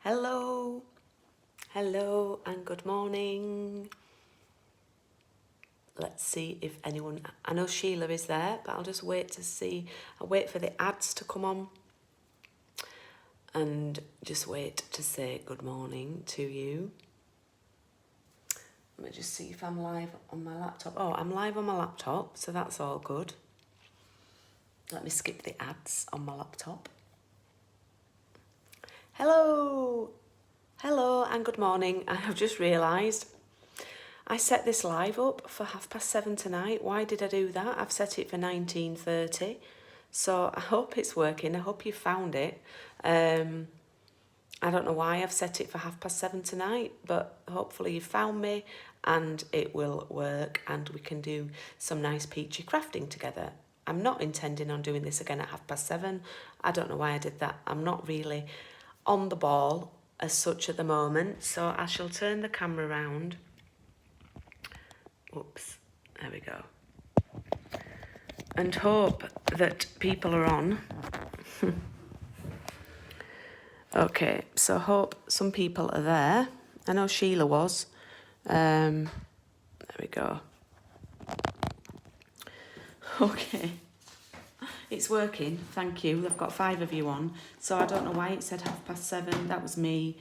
Hello, hello and good morning. Let's see if anyone, I know Sheila is there, but I'll just wait to see. I'll wait for the ads to come on and just wait to say good morning to you. Let me just see if I'm live on my laptop. Oh, I'm live on my laptop, so that's all good. Let me skip the ads on my laptop. Hello, hello and good morning. I have just realised I set this live up for 7:30 tonight. Why did I do that? I've set it for 19:30. So I hope it's working. I hope you found it. I don't know why I've set it for 7:30 tonight, but hopefully you found me and it will work and we can do some nice peachy crafting together. I'm not intending on doing this again at 7:30. I don't know why I did that. I'm not really on the ball as such at the moment. So I shall turn the camera around. Oops, there we go. And hope that people are on. Okay, so hope some people are there. I know Sheila was. There we go. Okay. It's working, thank you. I've got 5 of you on. So I don't know why it said 7:30. That was me.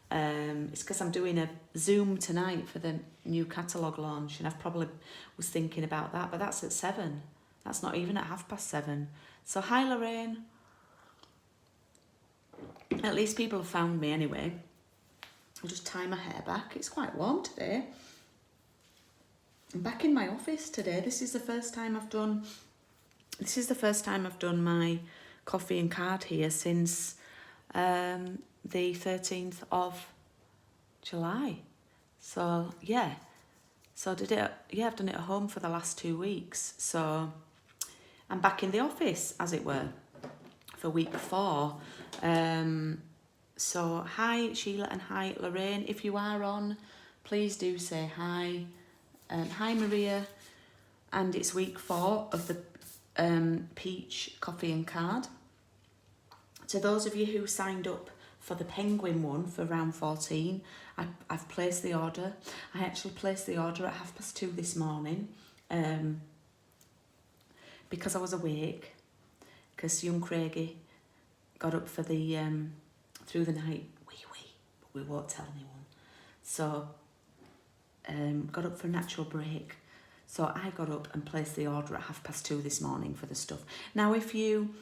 It's because I'm doing a Zoom tonight for the new catalogue launch, and I've probably was thinking about that, but that's at 7. That's not even at 7:30. So hi Lorraine. At least people have found me anyway. I'll just tie my hair back. It's quite warm today. I'm back in my office today. This is the first time I've done my coffee and card here since the 13th of July. So yeah. So I've done it at home for the last 2 weeks. So I'm back in the office, as it were, for week 4. So hi Sheila and hi Lorraine. If you are on, please do say hi. Hi Maria. And it's week 4 of the peach coffee and card. To those of you who signed up for the penguin one for round 14, I've placed the order. I actually placed the order at 2:30 this morning because I was awake, because young Craigie got up for the through the night but we won't tell anyone. So got up for a natural break. So I got up and placed the order at 2:30 this morning for the stuff. Now, if you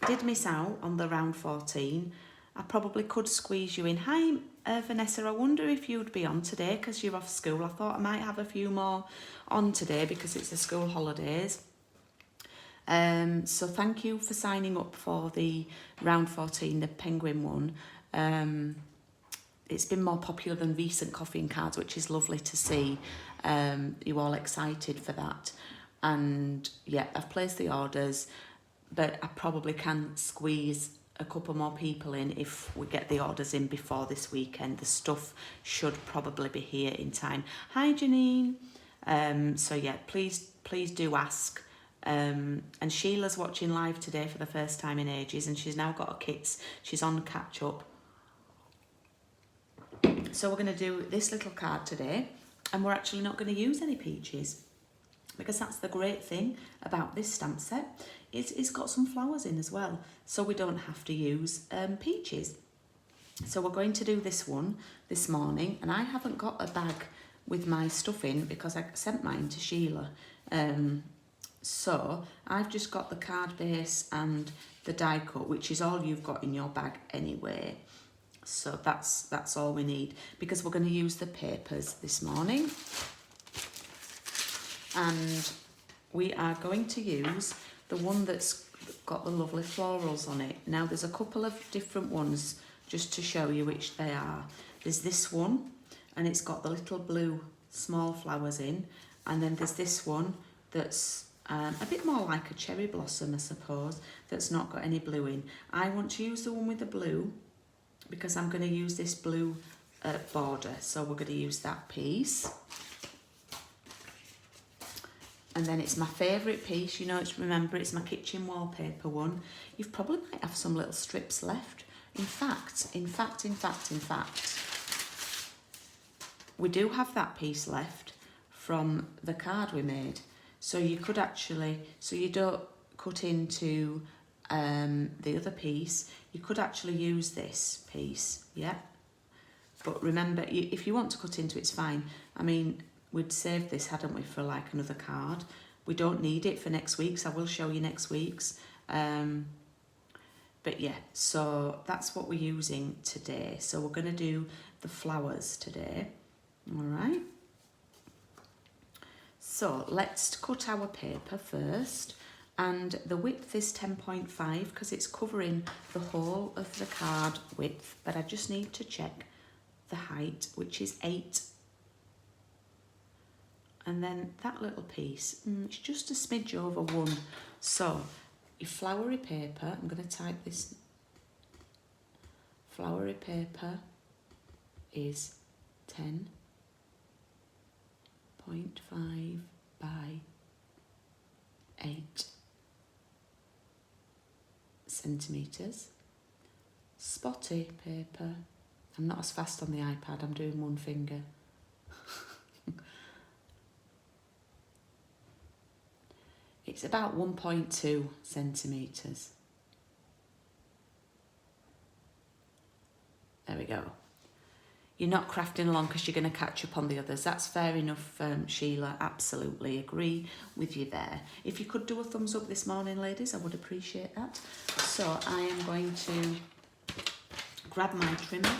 did miss out on the round 14, I probably could squeeze you in. Hi, Vanessa, I wonder if you'd be on today because you're off school. I thought I might have a few more on today because it's the school holidays. So thank you for signing up for the round 14, the penguin one. It's been more popular than recent coffee and cards, which is lovely to see. You all excited for that. And yeah, I've placed the orders, but I probably can squeeze a couple more people in if we get the orders in before this weekend. The stuff should probably be here in time. Hi Janine. So yeah, please do ask. And Sheila's watching live today for the first time in ages, and she's now got her kits. She's on catch up. So we're going to do this little card today, and we're actually not going to use any peaches, because that's the great thing about this stamp set. It's got some flowers in as well, so we don't have to use peaches. So we're going to do this one this morning, and I haven't got a bag with my stuff in because I sent mine to Sheila. So I've just got the card base and the die cut, which is all you've got in your bag anyway. So that's all we need, because we're going to use the papers this morning. And we are going to use the one that's got the lovely florals on it. Now there's a couple of different ones just to show you which they are. There's this one, and it's got the little blue small flowers in. And then there's this one that's a bit more like a cherry blossom, I suppose, that's not got any blue in. I want to use the one with the blue because I'm going to use this blue border. So we're going to use that piece. And then it's my favourite piece, you know, remember it's my kitchen wallpaper one. You probably might have some little strips left In fact, we do have that piece left from the card we made. So you could actually, so you don't cut into the other piece, you could actually use this piece, yeah? But remember, if you want to cut into it, it's fine. I mean, we'd saved this, hadn't we, for like another card. We don't need it for next week's. I will show you next week's. But yeah, so that's what we're using today. So we're going to do the flowers today. All right. So let's cut our paper first. And the width is 10.5 because it's covering the whole of the card width. But I just need to check the height, which is 8. And then that little piece, it's just a smidge over 1. So your flowery paper, I'm going to type this. Flowery paper is 10.5 by 8 centimetres. Spotty paper, I'm not as fast on the iPad, I'm doing one finger. It's about 1.2 centimetres. There we go. You're not crafting along because you're going to catch up on the others. That's fair enough, Sheila. Absolutely agree with you there. If you could do a thumbs up this morning, ladies, I would appreciate that. So I am going to grab my trimmer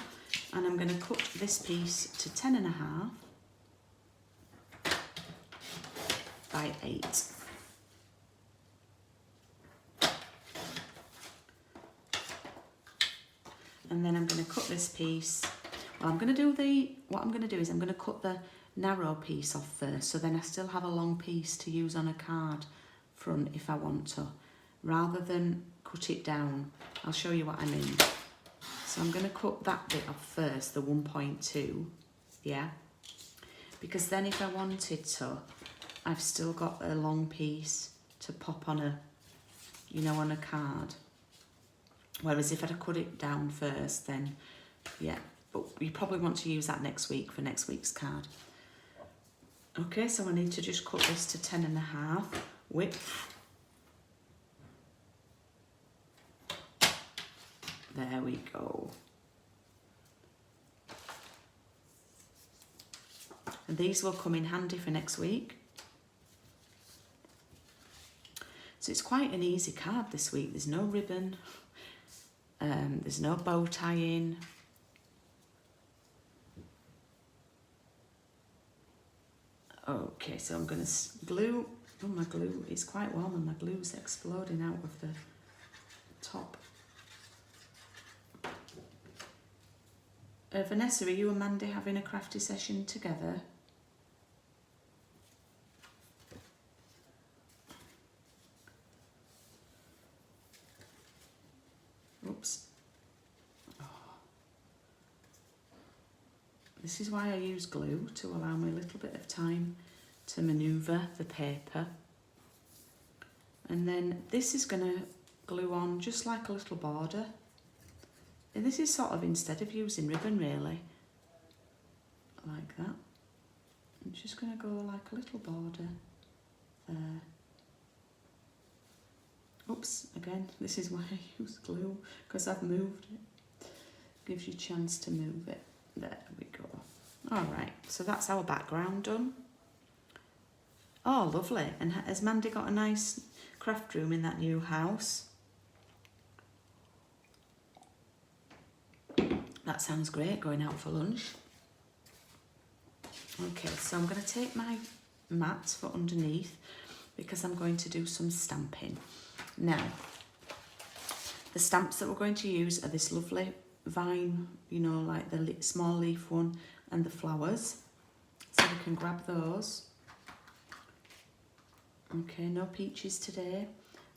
and I'm going to cut this piece to 10.5 by 8. And then I'm going to cut this piece. Well, what I'm going to do is I'm going to cut the narrow piece off first, so then I still have a long piece to use on a card front if I want to, rather than cut it down. I'll show you what I mean. So I'm going to cut that bit off first, the 1.2, yeah? Because then if I wanted to, I've still got a long piece to pop on a, you know, on a card. Whereas if I'd cut it down first, then, yeah. But you probably want to use that next week for next week's card. Okay, so I need to just cut this to 10.5 width. There we go. And these will come in handy for next week. So it's quite an easy card this week. There's no ribbon. There's no bow tying. Okay, so I'm going to glue. Oh, my glue is quite warm and my glue's exploding out of the top. Vanessa, are you and Mandy having a crafty session together? Oops. Oh. This is why I use glue, to allow me a little bit of time to manoeuvre the paper. And then this is going to glue on just like a little border. And this is sort of instead of using ribbon, really. Like that. I'm just going to go like a little border there. Oops, again, this is why I use glue, because I've moved it. Gives you a chance to move it. There we go. All right, so that's our background done. Oh, lovely. And has Mandy got a nice craft room in that new house? That sounds great, going out for lunch. Okay, so I'm going to take my mat for underneath because I'm going to do some stamping. Now, the stamps that we're going to use are this lovely vine, you know, like the small leaf one, and the flowers. So we can grab those. Okay, no peaches today.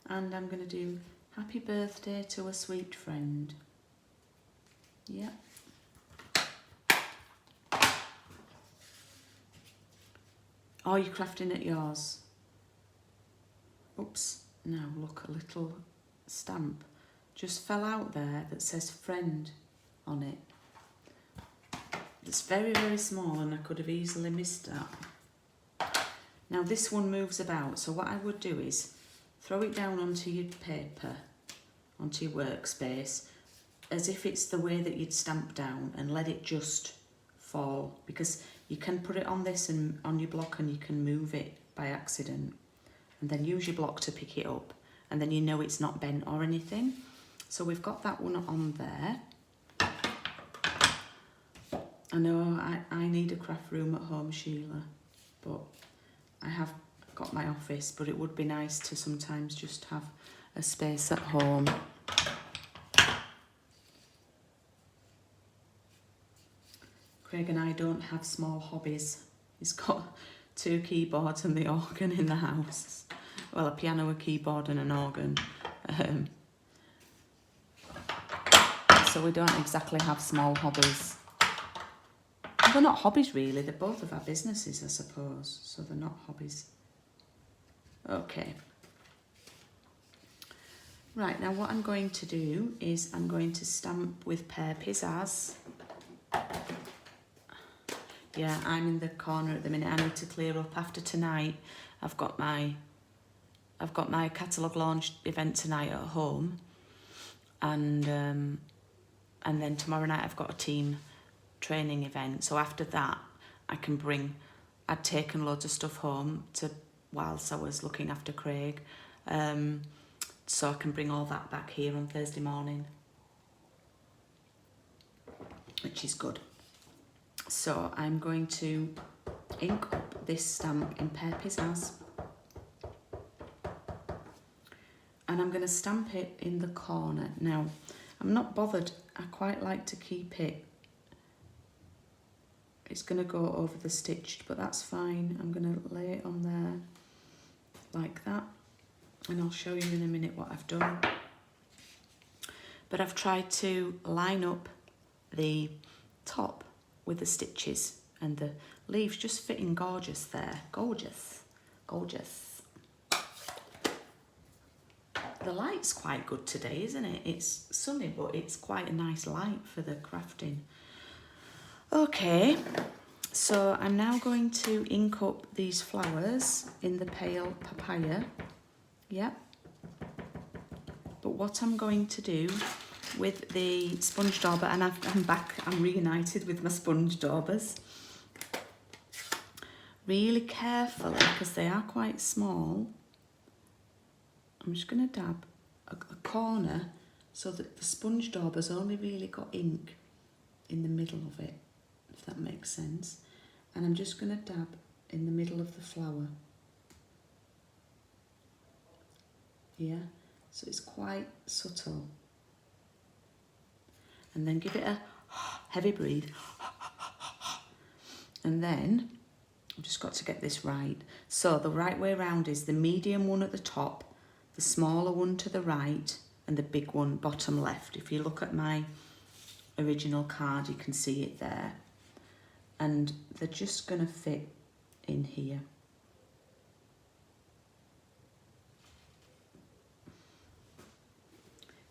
And I'm going to do happy birthday to a sweet friend. Yeah. Oh, you're crafting at yours. Oops. Now look, a little stamp just fell out there that says friend on it. It's very, very small and I could have easily missed that. Now this one moves about, so what I would do is throw it down onto your paper, onto your workspace, as if it's the way that you'd stamp down, and let it just fall, because you can put it on this and on your block and you can move it by accident, and then use your block to pick it up, and then you know it's not bent or anything. So we've got that one on there. I know I need a craft room at home, Sheila, but I have got my office, but it would be nice to sometimes just have a space at home. Craig and I don't have small hobbies. He's got 2 keyboards and the organ in the house. Well, a piano, a keyboard and an organ. So we don't exactly have small hobbies. They're not hobbies really, they're both of our businesses, I suppose, so they're not hobbies. Okay. Right, now what I'm going to do is I'm going to stamp with Pear Pizzazz. Yeah, I'm in the corner at the minute. I need to clear up after tonight. I've got my catalogue launch event tonight at home, and then tomorrow night I've got a team training event. So after that, I'd taken loads of stuff home whilst I was looking after Craig, so I can bring all that back here on Thursday morning, which is good. So I'm going to ink up this stamp in Pear Pizzazz, and I'm going to stamp it in the corner. Now, I'm not bothered. I quite like to keep it. It's going to go over the stitched, but that's fine. I'm going to lay it on there like that, and I'll show you in a minute what I've done. But I've tried to line up the top with the stitches, and the leaves just fitting gorgeous there. Gorgeous, gorgeous. The light's quite good today, isn't it? It's sunny, but it's quite a nice light for the crafting. Okay, so I'm now going to ink up these flowers in the pale papaya. Yep. But what I'm going to do with the sponge dauber, and I'm back, I'm reunited with my sponge daubers. Really carefully, because they are quite small, I'm just going to dab a corner so that the sponge dauber's only really got ink in the middle of it, if that makes sense. And I'm just going to dab in the middle of the flower. Yeah, so it's quite subtle. And then give it a heavy breathe. And then I've just got to get this right. So the right way around is the medium one at the top, the smaller one to the right, and the big one bottom left. If you look at my original card, you can see it there. And they're just going to fit in here.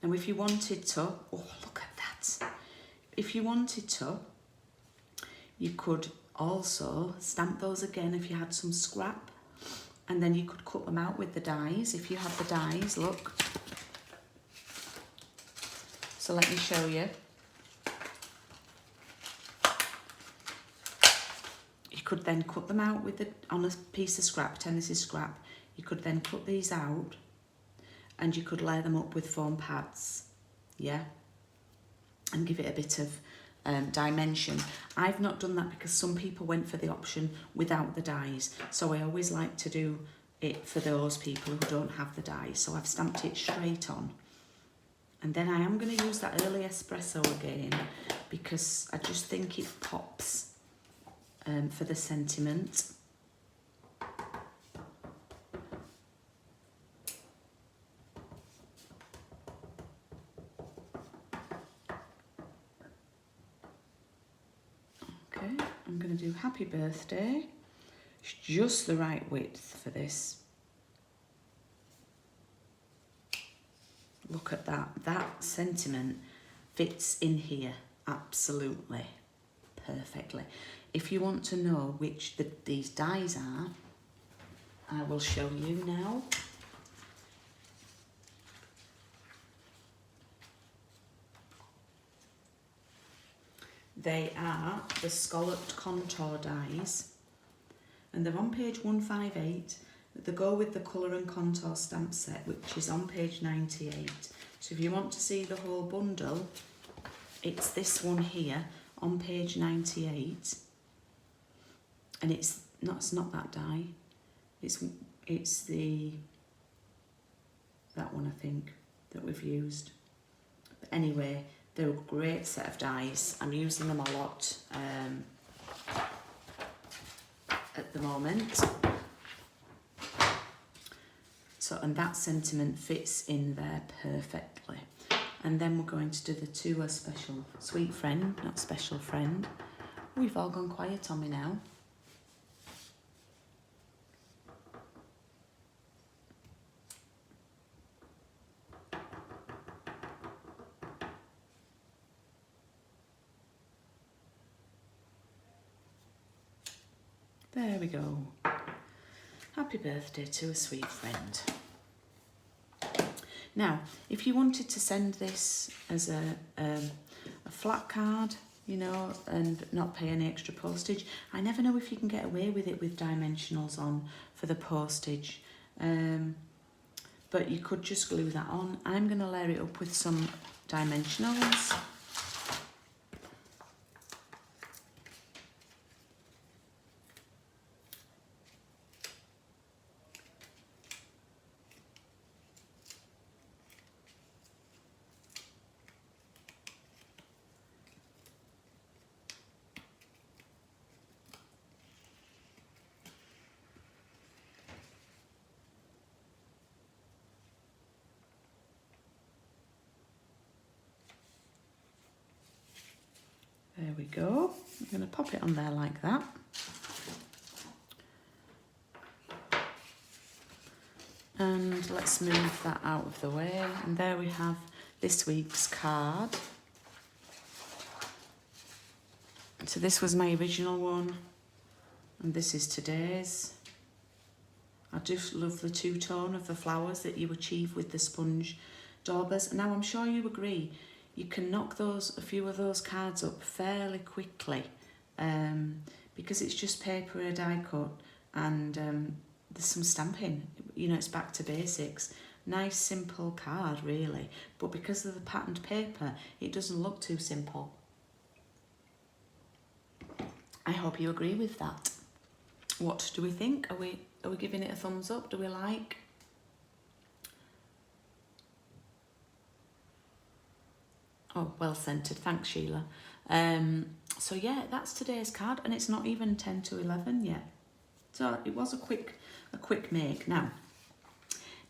Now if you wanted to, oh look at that. If you wanted to, you could also stamp those again if you had some scrap, and then you could cut them out with the dies if you have the dies, look. So let me show you. You could then cut them out with on a piece of scrap, pretend this is scrap. You could then cut these out and you could layer them up with foam pads, yeah, and give it a bit of dimension. I've not done that because some people went for the option without the dies, so I always like to do it for those people who don't have the dies. So I've stamped it straight on, and then I am going to use that early espresso again because I just think it pops for the sentiment. I'm going to do happy birthday. It's just the right width for this. look at that. That sentiment fits in here absolutely perfectly. If you want to know which these dies are, I will show you now. They are the scalloped contour dies, and they're on page 158. They go with the colour and contour stamp set, which is on page 98. So if you want to see the whole bundle, it's this one here on page 98. And it's not that die. It's that one, I think, that we've used. But anyway, they're a great set of dies. I'm using them a lot at the moment. So, and that sentiment fits in there perfectly. And then we're going to do the To a Special Sweet Friend, not Special Friend. We've all gone quiet on me now. There we go. Happy birthday to a sweet friend. Now, if you wanted to send this as a flat card, you know, and not pay any extra postage, I never know if you can get away with it with dimensionals on for the postage. But you could just glue that on. I'm going to layer it up with some dimensionals. There we go. I'm going to pop it on there like that. And let's move that out of the way. And there we have this week's card. So this was my original one. And this is today's. I just love the two-tone of the flowers that you achieve with the sponge daubers. Now I'm sure you agree, you can knock a few of those cards up fairly quickly because it's just paper and a die cut and there's some stamping. You know, it's back to basics. Nice simple card really, but because of the patterned paper it doesn't look too simple. I hope you agree with that. What do we think? Are we giving it a thumbs up? Do we like? Oh, well centered. Thanks, Sheila. So yeah, that's today's card, and it's not even 10 to 11 yet. So it was a quick make. Now,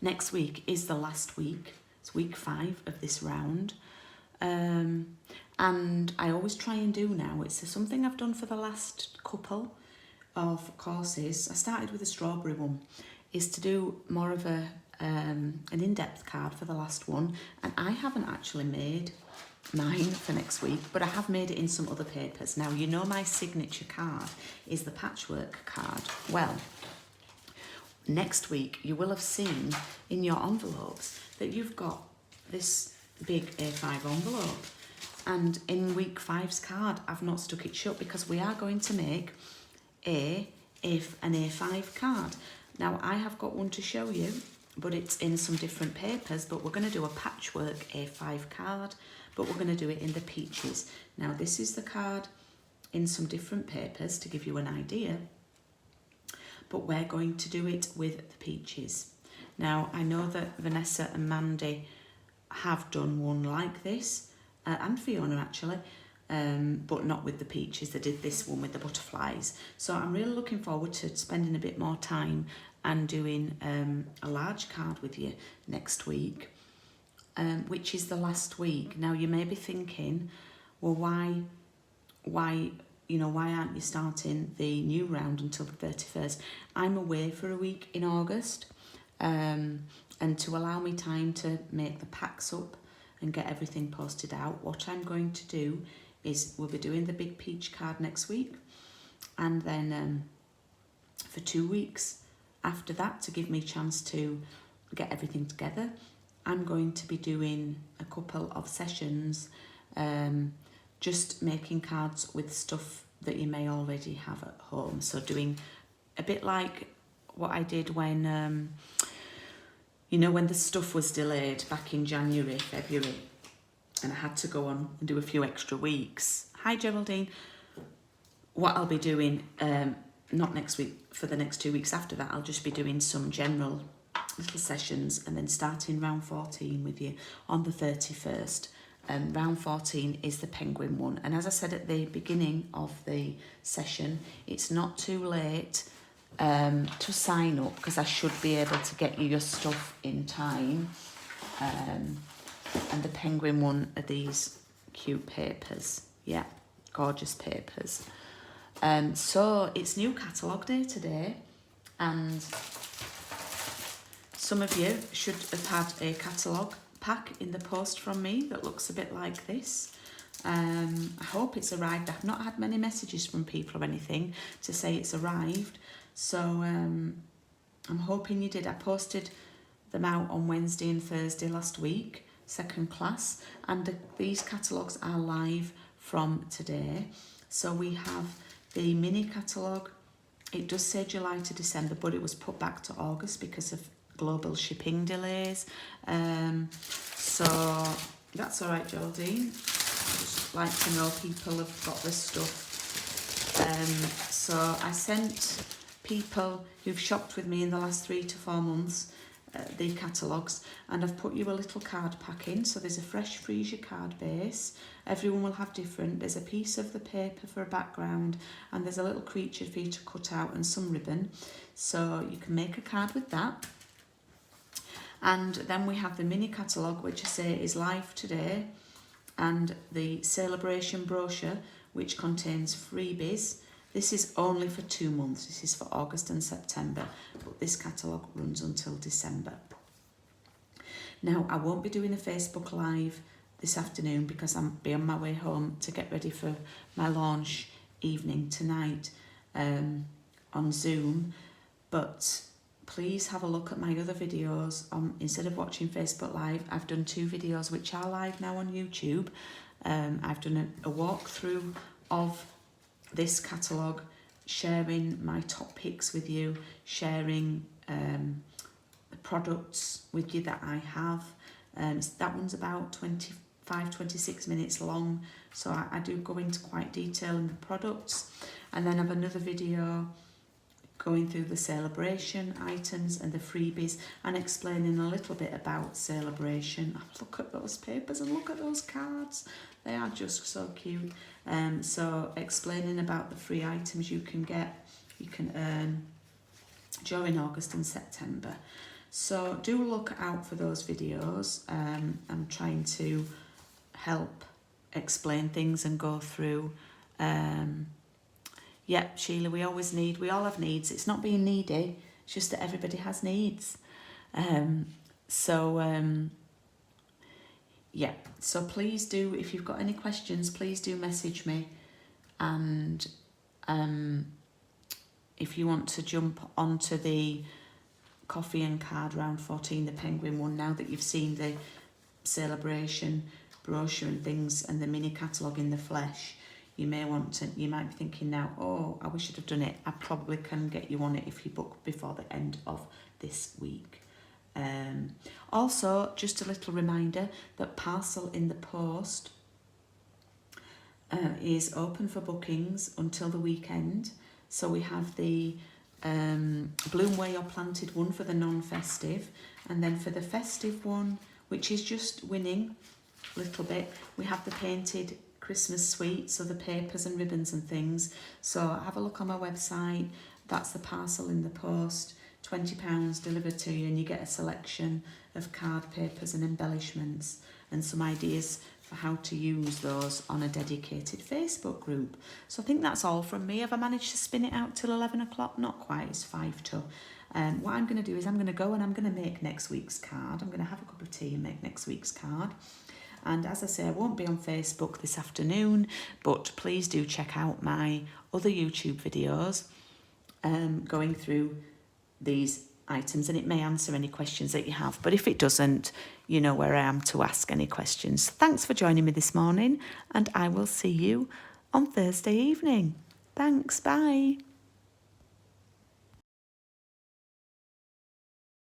next week is the last week. It's week 5 of this round. And I always try and do now, it's something I've done for the last couple of courses. I started with a strawberry one, is to do more of an in-depth card for the last one. And I haven't actually made mine for next week, but I have made it in some other papers. Now, you know my signature card is the patchwork card. Well, next week you will have seen in your envelopes that you've got this big A5 envelope, and in week 5's card I've not stuck it shut because we are going to make an A5 card. Now I have got one to show you, but it's in some different papers, but we're going to do a patchwork A5 card, but we're going to do it in the peaches. Now this is the card in some different papers to give you an idea, but we're going to do it with the peaches. Now I know that Vanessa and Mandy have done one like this, and Fiona actually, but not with the peaches. They did this one with the butterflies. So I'm really looking forward to spending a bit more time and doing a large card with you next week, which is the last week. Now you may be thinking, well, why aren't you starting the new round until the 31st? I'm away for a week in August. and to allow me time to make the packs up and get everything posted out, what I'm going to do is we'll be doing the big peach card next week, and then for 2 weeks after that, to give me a chance to get everything together, I'm going to be doing a couple of sessions just making cards with stuff that you may already have at home. So doing a bit like what I did when, you know, when the stuff was delayed back in January, February, and I had to go on and do a few extra weeks. Hi, Geraldine. What I'll be doing, not next week, for the next 2 weeks after that, I'll just be doing some general little sessions and then starting round 14 with you on the 31st. Round 14 is the penguin one. And as I said at the beginning of the session, it's not too late to sign up, because I should be able to get you your stuff in time. And the penguin one are these cute papers. Yeah, gorgeous papers. So it's new catalogue day today, and some of you should have had a catalogue pack in the post from me that looks a bit like this. I hope it's arrived. I've not had many messages from people or anything to say it's arrived, so I'm hoping you did. I posted them out on Wednesday and Thursday last week, second class, and these catalogues are live from today. So we have the mini catalogue. It does say July to December, but it was put back to August because of global shipping delays. So that's all right, Geraldine. I just like to know people have got this stuff. So I sent people who've shopped with me in the last 3 to 4 months the catalogues, and I've put you a little card pack in. So there's a fresh freezer card base. Everyone will have different. There's a piece of the paper for a background, and there's a little creature for you to cut out and some ribbon. So you can make a card with that. And then we have the mini catalogue, which I say is live today, and the celebration brochure, which contains freebies. This is only for 2 months. This is for August and September, but this catalogue runs until December. Now, I won't be doing a Facebook Live this afternoon because I'm be on my way home to get ready for my launch evening tonight on Zoom, but please have a look at my other videos. Instead of watching Facebook Live, I've done 2 videos which are live now on YouTube. I've done a walkthrough of this catalogue, sharing my top picks with you, sharing the products with you that I have. That one's about 25-26 minutes long, so I do go into quite detail in the products. And then I have another video going through the celebration items and the freebies and explaining a little bit about celebration. Look at those papers and look at those cards. They are just so cute. So explaining about the free items you can get, you can earn during August and September. So do look out for those videos. I'm trying to help explain things and go through. Yeah, Sheila, we all have needs. It's not being needy, it's just that everybody has needs. Yeah, so please do, if you've got any questions, please do message me. And if you want to jump onto the coffee and card round 14, the penguin one, now that you've seen the celebration brochure and things and the mini catalogue in the flesh, you might be thinking now, oh, I wish I'd have done it. I probably can get you on it if you book before the end of this week. Also, just a little reminder that Parcel in the Post is open for bookings until the weekend. So we have the Bloom Where You're Planted one for the non-festive, and then for the festive one, which is just winning a little bit, we have the painted Christmas suite, so the papers and ribbons and things. So have a look on my website. That's the Parcel in the Post, £20 delivered to you, and you get a selection of card papers and embellishments and some ideas for how to use those on a dedicated Facebook group. So I think that's all from me. Have I managed to spin it out till 11 o'clock? Not quite, it's 5 to. What I'm going to do is I'm going to go and I'm going to make next week's card. I'm going to have a cup of tea and make next week's card. And as I say, I won't be on Facebook this afternoon, but please do check out my other YouTube videos going through these items, and it may answer any questions that you have. But if it doesn't, you know where I am to ask any questions. Thanks for joining me this morning, and I will see you on Thursday evening. Thanks, bye.